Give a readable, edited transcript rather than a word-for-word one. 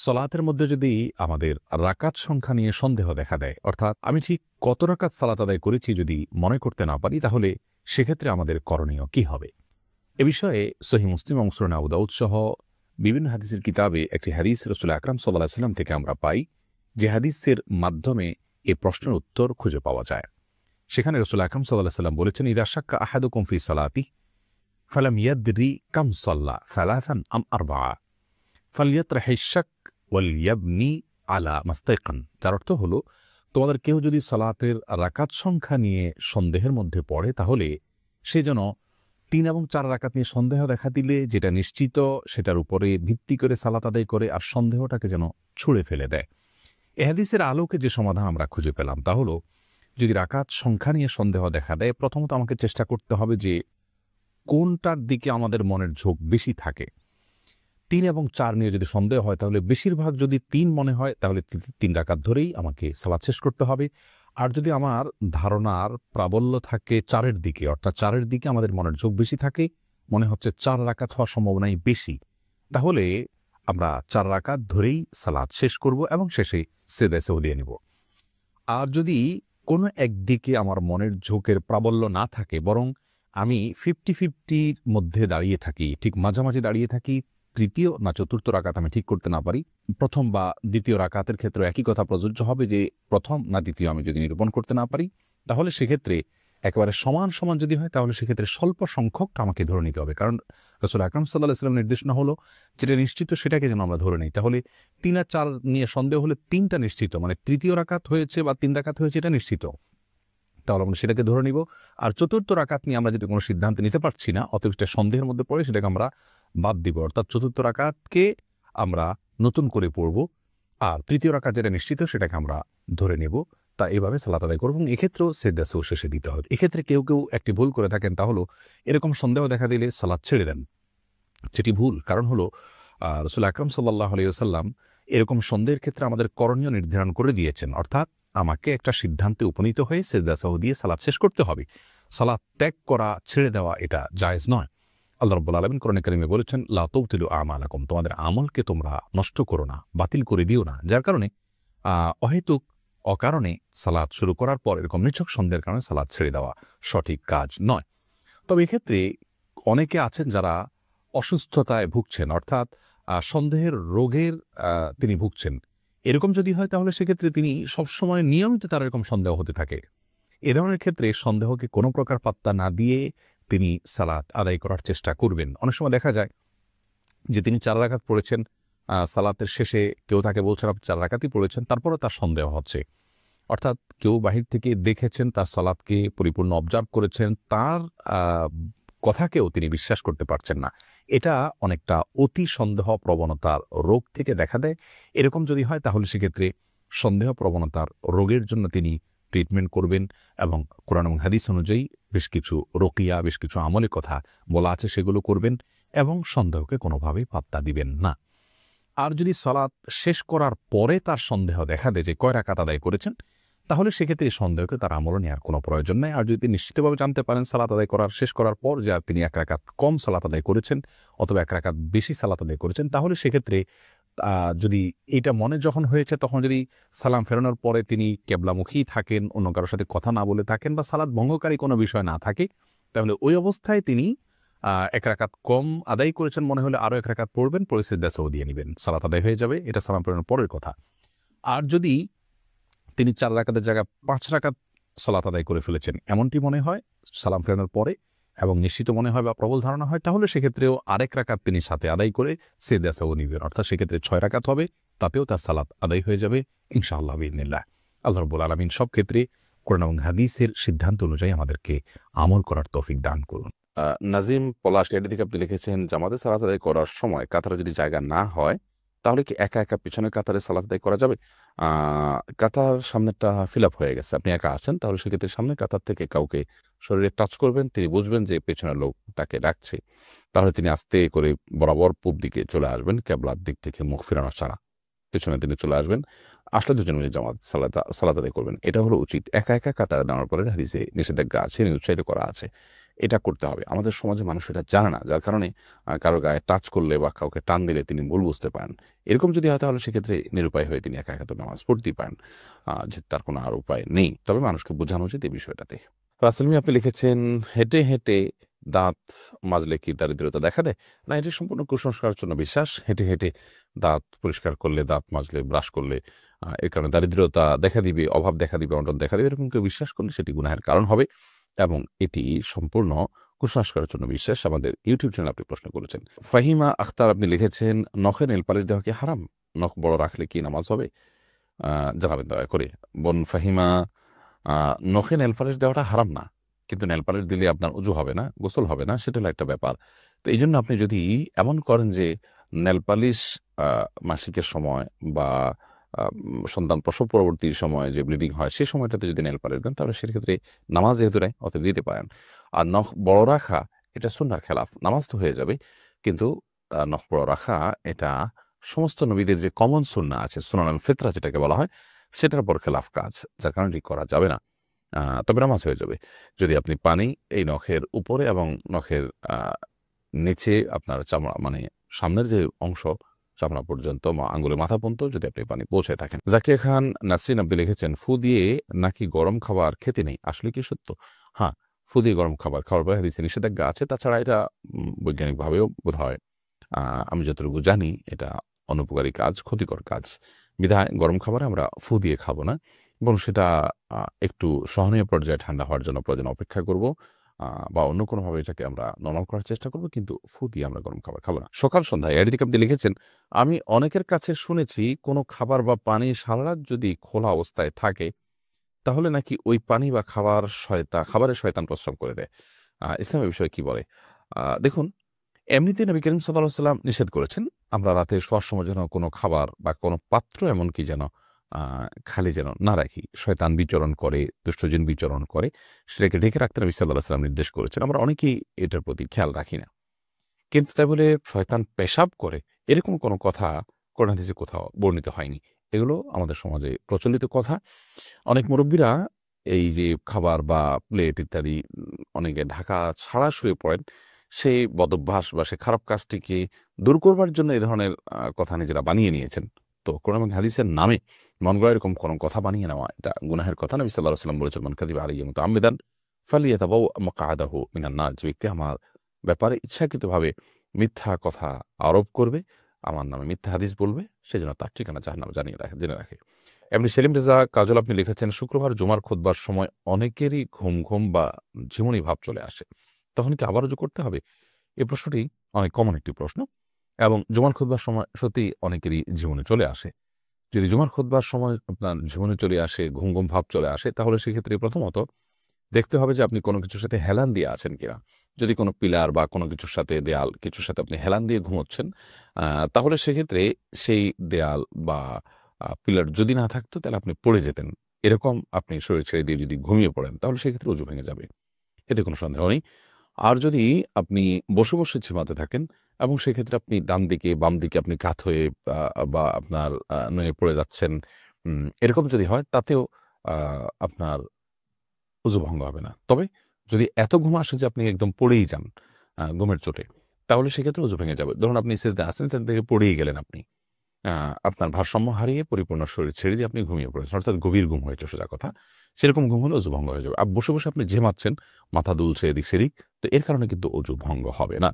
সলাতের মধ্যে যদি আমাদের রাকাত সংখ্যা নিয়ে সন্দেহ দেখা দেয়, অর্থাৎ আমি ঠিক কত রাকাত সালাত আদায় করেছি যদি মনে করতে না পারি, তাহলে সেক্ষেত্রে আমাদের করণীয় কি হবে? এ বিষয়ে সহিহ মুসলিম এবং সুনান আবু দাউদ সহ বিভিন্ন হাদিসের কিতাবে একটি হাদিস রাসূল আকরাম সাল্লাল্লাহু আলাইহি ওয়াসাল্লাম থেকে আমরা পাই, যে হাদিসের মাধ্যমে এই প্রশ্নের উত্তর খুঁজে পাওয়া যায়। সেখানে রাসূল আকরাম সাল্লাল্লাহু আলাইহি ওয়াসাল্লাম বলেছেন, ইযা শাক্কা আহাদুকুম ফি সালাতিহি ফালাম ইয়াদরি কাম সাল্লা সালাসান আম আরবাআ ফালইয়াতরাহিশ শাক ওয়ালইয়াবনি আলা মাস্তাইকান। যার অর্থ হলো, তোমাদের কেউ যদি সালাতের রাকাত সংখ্যা নিয়ে সন্দেহের মধ্যে পড়ে, তাহলে সে যেন ৩ এবং ৪ রাকাত নিয়ে সন্দেহ দেখা দিলে যেটা নিশ্চিত সেটার উপরে ভিত্তি করে সালাত আদায় করে, আর সন্দেহটাকে যেন ছুঁড়ে ফেলে দেয়। এ হাদিসের আলোকে যে সমাধান আমরা খুঁজে পেলাম তা হলো, যদি রাকাত সংখ্যা নিয়ে সন্দেহ দেখা দেয়, প্রথমত আমাকে চেষ্টা করতে হবে যে কোনটার দিকে আমাদের মনের ঝোঁক বেশি থাকে। ৩ এবং ৪ নিয়ে যদি সন্দেহ হয়, তাহলে বেশিরভাগ যদি ৩ মনে হয়, তাহলে ৩ রাকাত ধরেই আমাকে সালাত শেষ করতে হবে। আর যদি আমার ধারণার প্রাবল্য থাকে ৪-এর দিকে, অর্থাৎ ৪-এর দিকে আমাদের মনের ঝোঁক বেশি থাকে, মনে হচ্ছে ৪ রাকাত হওয়ার সম্ভাবনাই বেশি, তাহলে আমরা ৪ রাকাত ধরেই সালাত শেষ করব এবং শেষে সিজদায়ে সাহু নিব। আর যদি কোনো একদিকে আমার মনের ঝোঁকের প্রাবল্য না থাকে, বরং আমি 50-50-র মধ্যে দাঁড়িয়ে থাকি, ঠিক মাঝামাঝি দাঁড়িয়ে থাকি, তৃতীয় না চতুর্থ রাকাত আমি ঠিক করতে না পারি, প্রথম বা দ্বিতীয় রাকাতের ক্ষেত্রে একই কথা প্রযোজ্য হবে যে প্রথম না দ্বিতীয় আমি যদি নিরূপণ করতে না পারি, তাহলে সেক্ষেত্রে একেবারে সমান সমান যদি হয়, তাহলে সেক্ষেত্রে স্বল্প সংখ্যকটা আমাকে ধরে নিতে হবে। কারণ রাসূল আকরাম সাল্লাল্লাহু আলাইহি ওয়াসাল্লাম নির্দেশনা হলো, যেটা নিশ্চিত সেটাকে যেন আমরা ধরে নিই। তাহলে ৩ আর ৪ নিয়ে সন্দেহ হলে ৩টা নিশ্চিত, মানে তৃতীয় রাকাত হয়েছে বা ৩ রাকাত হয়েছে এটা নিশ্চিত, তাহলে আমরা সেটাকে ধরে নিব। আর চতুর্থ রাকাত নিয়ে আমরা যদি কোনো সিদ্ধান্ত নিতে পারছি না, অতএব সেটা সন্দেহের মধ্যে পড়ে, সেটাকে আমরা বাদ দিব, অর্থাৎ চতুর্থ রাকাতকে আমরা নতুন করে পড়ব, আর তৃতীয় রাকাত যেটা নিশ্চিত সেটাকে আমরা ধরে নেব। তা এভাবে সালাত আদায় করব, এবং এক্ষেত্রেও সিজদা সাহু শেষে দিতে হবে। এক্ষেত্রে কেউ কেউ একটি ভুল করে থাকেন, তা হলো এরকম সন্দেহ দেখা দিলে সালাত ছেড়ে দেন, যেটি ভুল। কারণ হলো রাসূল আকরাম সাল্লাল্লাহু আলাইহি ওয়াসাল্লাম এরকম সন্দেহের ক্ষেত্রে আমাদের করণীয় নির্ধারণ করে দিয়েছেন, অর্থাৎ আমাকে একটা সিদ্ধান্তে উপনীত হয়ে সিজদা সাহু দিয়ে সালাত শেষ করতে হবে। সালাত ত্যাগ করা, ছেড়ে দেওয়া, এটা জায়েজ নয়। আল্লাহ রাব্বুল আলামিন কোরআনে কারিমে বলেছেন, লা তুবতিলু আমালাকুম, তোমাদের আমলকে তোমরা নষ্ট করো না, বাতিল করে দিও না। যার কারণে অহেতুক অকারণে সালাত শুরু করার পর এরকম নিছক সন্দেহের কারণে সালাত ছেড়ে দেওয়া সঠিক কাজ নয়। তবে এক্ষেত্রে অনেকে আছেন যারা অসুস্থতায় ভুগছেন, অর্থাৎ সন্দেহের রোগের তিনি ভুগছেন। এরকম যদি হয়, তাহলে সেক্ষেত্রে তিনি সবসময় নিয়মিত তার এরকম সন্দেহ হতে থাকে। এ ধরনের ক্ষেত্রে সন্দেহকে কোনো প্রকার পাত্তা না দিয়ে তিনি সালাত আদায় করার চেষ্টা করবেন। অনেক সময় দেখা যায় যে তিনি ৪ রাকাত পড়েছেন, সালাতের শেষে কেউ তাকে বলছেন আপনি 4 রাকাতই পড়েছেন, তারপরও তার সন্দেহ হচ্ছে। অর্থাৎ কেউ বাহির থেকে দেখেছেন, তার সালাতকে পরিপূর্ণ অবজার্ভ করেছেন, তার কথাকেও তিনি বিশ্বাস করতে পারছেন না। এটা অনেকটা অতি সন্দেহ প্রবণতার রোগ থেকে দেখা দেয়। এরকম যদি হয়, তাহলে সেক্ষেত্রে সন্দেহ প্রবণতার রোগের জন্য তিনি ট্রিটমেন্ট করবেন, এবং কোরআন এবং হাদিস অনুযায়ী বেশ কিছু রকিয়া, বেশ কিছু আমলের কথা বলা আছে, সেগুলো করবেন, এবং সন্দেহকে কোনোভাবেই পাত্তা দিবেন না। আর যদি সালাত শেষ করার পরে তার সন্দেহ দেখা দেয় যে কয় রাকাত আদায় করেছেন, তাহলে সেক্ষেত্রে এই সন্দেহকে তার আমল নেওয়ার কোনো প্রয়োজন নেই। আর যদি নিশ্চিতভাবে জানতে পারেন সালাত আদায় করার শেষ করার পর যে তিনি 1 রাকাত কম সালাত আদায় করেছেন অথবা 1 রাকাত বেশি সালাত আদায় করেছেন, তাহলে সেক্ষেত্রে যদি এইটা মনে যখন হয়েছে, তখন যদি সালাম ফেরানোর পরে তিনি কেবলামুখী থাকেন, অন্য কারোর সাথে কথা না বলে থাকেন, বা সালাত ভঙ্গকারী কোনো বিষয় না থাকে, তাহলে ওই অবস্থায় তিনি 1 রাকাত কম আদায় করেছেন মনে হলে আরও 1 রাকাত পড়বেন, পরে সিজদা সাহু দিয়ে নেবেন, সালাত আদায় হয়ে যাবে। এটা সালাম ফেরানোর পরের কথা। আর যদি তিনি 4 রাকাতের জায়গায় 5 রাকাত সালাত আদায় করে ফেলেছেন এমনটি মনে হয় সালাম ফেরানোর পরে, এবং নিশ্চিত মনে হয় বা প্রবল ধারণা হয়, তাহলে সেক্ষেত্রেও আরেক রাকাত তিনি সাথে আদায় করে সিজদা সাহু নিবেন, অর্থাৎ সেক্ষেত্রে 6 রাকাত হবে, তাতেও তার সালাত আদায় হয়ে যাবে ইনশাআল্লাহ বিইذনিল্লাহ। আল্লাহ রাব্বুল আলামিন সব ক্ষেত্রে কোরআন এবং হাদিসের সিদ্ধান্ত অনুযায়ী আমাদেরকে আমল করার তৌফিক দান করুন। নাজিম পলাশ এটি থেকে আপনি লিখেছেন, জামাতে সালাত আদায় করার সময় কাতারে যদি জায়গা না হয়, তাহলে কি একা একা পিছনের কাতারে সালাত আদায় করা যাবে? কাতার সামনেরটা ফিল আপ হয়ে গেছে, আপনি একা আছেন, তাহলে সেক্ষেত্রে সামনের কাতার থেকে কাউকে শরীরে টাচ করবেন, তিনি বুঝবেন যে পেছনের লোক তাকে ডাকছে, তাহলে তিনি আস্তে করে বরাবর পূব দিকে চলে আসবেন, কেবলার দিক থেকে মুখ ফেরানো ছাড়া পেছনে তিনি চলে আসবেন, আসলে দুজন মিলে জামাত সালাত আদায় করবেন। এটা হলো উচিত। একা একা কাতারে দাঁড়ানোর পরে হাদিসে নিষেধাজ্ঞা আছে, উৎসাহিত করা আছে। এটা করতে হবে। আমাদের সমাজে মানুষ এটা জানে না, যার কারণে কারো গায়ে টাচ করলে বা কাউকে টান দিলে তিনি ভুল বুঝতে পারেন। এরকম যদি হয় তাহলে সেক্ষেত্রে নিরুপায় হয়ে তিনি একা একা তো নামাজ পড়তেই পারেন, যে তার কোনো আর উপায় নেই। তবে মানুষকে বোঝানো উচিত এই বিষয়টাতে। রাসেল মিয়া আপনি লিখেছেন, হেঁটে হেঁটে দাঁত মাজলে কি দারিদ্রতা দেখা দেয়? না, এটি সম্পূর্ণ কুসংস্কারের জন্য বিশ্বাস। হেঁটে হেঁটে দাঁত পরিষ্কার করলে, দাঁত মাজলে, ব্রাশ করলে এর কারণে দারিদ্রতা দেখা দিবে, অভাব দেখা দিবে, অনটন দেখা দিবে, এরকম কেউ বিশ্বাস করলে সেটি গুনাহের কারণ হবে এবং এটি সম্পূর্ণ কুসংস্কারের জন্য বিশ্বাস। আমাদের ইউটিউব চ্যানেল আপনি প্রশ্ন করেছেন। ফাহিমা আখতার আপনি লিখেছেন, নখে নেল পালিশ দেওয়া কি হারাম? নখ বড় রাখলে কি নামাজ হবে? জানাবেন দয়া করে। বোন ফাহিমা, নখে নেল পালিশ দেওয়াটা হারাম না, কিন্তু নেল পালিশ দিলে আপনার উজু হবে না, গোসল হবে না, সেটা হলো একটা ব্যাপার। তো এই জন্য আপনি যদি এমন করেন যে নেল পালিশ মাসিকের সময় বা সন্তান প্রসব পরবর্তী সময় যে ব্লিডিং হয় সেই সময়টাতে যদি নেল পালিশ দেন তাহলে সেক্ষেত্রে নামাজ যেহেতু নেই অতএব দিতে পারেন। আর নখ বড় রাখা এটা সুন্নাহর খেলাফ, নামাজ তো হয়ে যাবে, কিন্তু নখ বড় রাখা এটা সমস্ত নবীদের যে কমন সুন্নাহ আছে, সুনানুল ফিতরা যেটাকে বলা হয়, সেটার উপর খেলাফ কাজ, যার কারণে এটি করা যাবে না। তবে নামাজ হয়ে যাবে যদি আপনি পানি এই নখের উপরে এবং নখের নিচে আপনার চামড়া মানে সামনের যে অংশ চামড়া পর্যন্ত আঙ্গুলের মাথা পর্যন্ত যদি আপনি পানি পৌঁছায় থাকেন। জাকিয়া খান নাসরিন আপনি লিখেছেন, ফু দিয়ে নাকি গরম খাবার খেতে নেই, আসলে কি সত্য? হ্যাঁ, ফু দিয়ে গরম খাবার খাওয়ার পরে হাদিসে নিষেধাজ্ঞা আছে। তাছাড়া এটা বৈজ্ঞানিকভাবেও বোধ হয়, আমি যতটুকু জানি এটা অনুপকারী কাজ, ক্ষতিকর কাজ। বিধায় গরম খাবারে আমরা ফু দিয়ে খাবো না, এবং সেটা একটু সহনীয় পর্যায়ে ঠান্ডা হওয়ার জন্য প্রয়োজন অপেক্ষা করব, বা অন্য কোনোভাবে এটাকে আমরা নরমাল করার চেষ্টা করব, কিন্তু ফু দিয়ে আমরা গরম খাবার খাবো না। সকাল সন্ধ্যায় এদিকে আপনি লিখেছেন, আমি অনেকের কাছে শুনেছি কোনো খাবার বা পানি সারা রাত যদি খোলা অবস্থায় থাকে তাহলে নাকি ওই পানি বা খাবারের শয়তান প্রস্রাব করে দেয়। ইসলামের বিষয়ে কি বলে? দেখুন, এমনিতে নবী করিম সাল্লাল্লাহু আলাইহি ওয়াসাল্লাম নিষেধ করেছেন আমরা রাতে শোয়ার সময় যেন কোনো খাবার বা কোনো পাত্র এমনকি যেন খালি যেন না রাখি। শয়তান বিচরণ করে, দুষ্টজিন বিচরণ করে, সেটাকে ঢেকে রাখতে নবী সাল্লাল্লাহু আলাইহি ওয়াসাল্লাম নির্দেশ করেছেন। আমরা অনেকেই এটার প্রতি খেয়াল রাখি না। কিন্তু তাই বলে শয়তান পেশাব করে এরকম কোনো কথা কোরআন হাদিসে কোথাও বর্ণিত হয়নি। এগুলো আমাদের সমাজে প্রচলিত কথা। অনেক মুরব্বীরা এই যে খাবার বা প্লেট ইত্যাদি অনেকে ঢাকা ছাড়া শুয়ে পড়েন, সেই বদভ্যাস বা সেই খারাপ কাজটিকে দূর করবার জন্য এই ধরনের কথা নিজেরা বানিয়ে নিয়েছেন। তো কোরআন এবং হাদিসের নামে মন গড়া এরকম কোনো কথা বানিয়ে নেওয়া এটা গুনাহের কথা। নবী সাল্লাল্লাহু আলাইহি ওয়াসাল্লাম বলেছেন, মান কাযিবা আলাইয়া মুতাআম্মিদান ফালিয়াতাবাওয়া মাকআদাহু মিনান নার। যে ব্যক্তি আমার ব্যাপারে ইচ্ছাকৃতভাবে মিথ্যা কথা আরোপ করবে, আমার নামে মিথ্যা হাদিস বলবে, সেজন্য তার ঠিকানা জাহান্নামে জেনে রাখে। এমনি সেলিম রেজা কাজল আপনি লিখেছেন, শুক্রবার জুমার খুতবার সময় অনেকেরই ঘুম ঘুম বা ঝিমুনি ভাব চলে আসে, তখন কি আবার ওযু করতে হবে? এই প্রশ্নটি অনেক কমন একটি প্রশ্ন, এবং জুমার খুতবার সময় সত্যি অনেকেরই ঝিমুনি চলে আসে। যদি জুমার খুতবার সময় আপনার ঝিমুনি চলে আসে, ঘুম ঘুম ভাব চলে আসে, তাহলে সেক্ষেত্রে প্রথমত দেখতে হবে যে আপনি কোনো কিছুর সাথে হেলান দিয়ে আছেন কিনা। যদি কোনো পিলার বা কোনো কিছুর সাথে দেয়াল কিছুর সাথে আপনি হেলান দিয়ে ঘুমোচ্ছেন, তাহলে সেক্ষেত্রে সেই দেয়াল বা পিলার যদি না থাকতো তাহলে আপনি পড়ে যেতেন। এরকম আপনি শরীর ছেড়ে দিয়ে যদি ঘুমিয়ে পড়েন তাহলে সেক্ষেত্রে ওযু ভেঙে যাবে। এতে কোনো সন্দেহ নেই। আর যদি আপনি বসে, বসে ঝিমাতে থাকেন এবং সেক্ষেত্রে আপনি ডান দিকে, বাম দিকে আপনি কাত হয়ে বা আপনার নুয়ে পড়ে যাচ্ছেন, এরকম যদি হয় তাতেও আপনার ওযু ভঙ্গ হবে না। তবে যদি এত ঘুম আসে যে আপনি একদম পড়েই যান ঘুমের চোটে, তাহলে সেক্ষেত্রে ওযু ভেঙে যাবে। ধরুন আপনি সিজদায় আছেন, সেজদা থেকে পড়েই গেলেন আপনি। আপনার ভারসাম্য হারিয়ে পরিপূর্ণ শরীর ছেড়ে দিয়ে আপনি ঘুমিয়ে পড়েছেন, অর্থাৎ গভীর ঘুম হয়েছে সোজা কথা। সেরকম ঘুম হলে ওযু ভঙ্গ হয়ে যাবে। আর বসে, বসে আপনি ঝিমাচ্ছেন, মাথা দুলছে এদিক সেদিক, তো এর কারণে কিন্তু ওযু ভঙ্গ হবে না।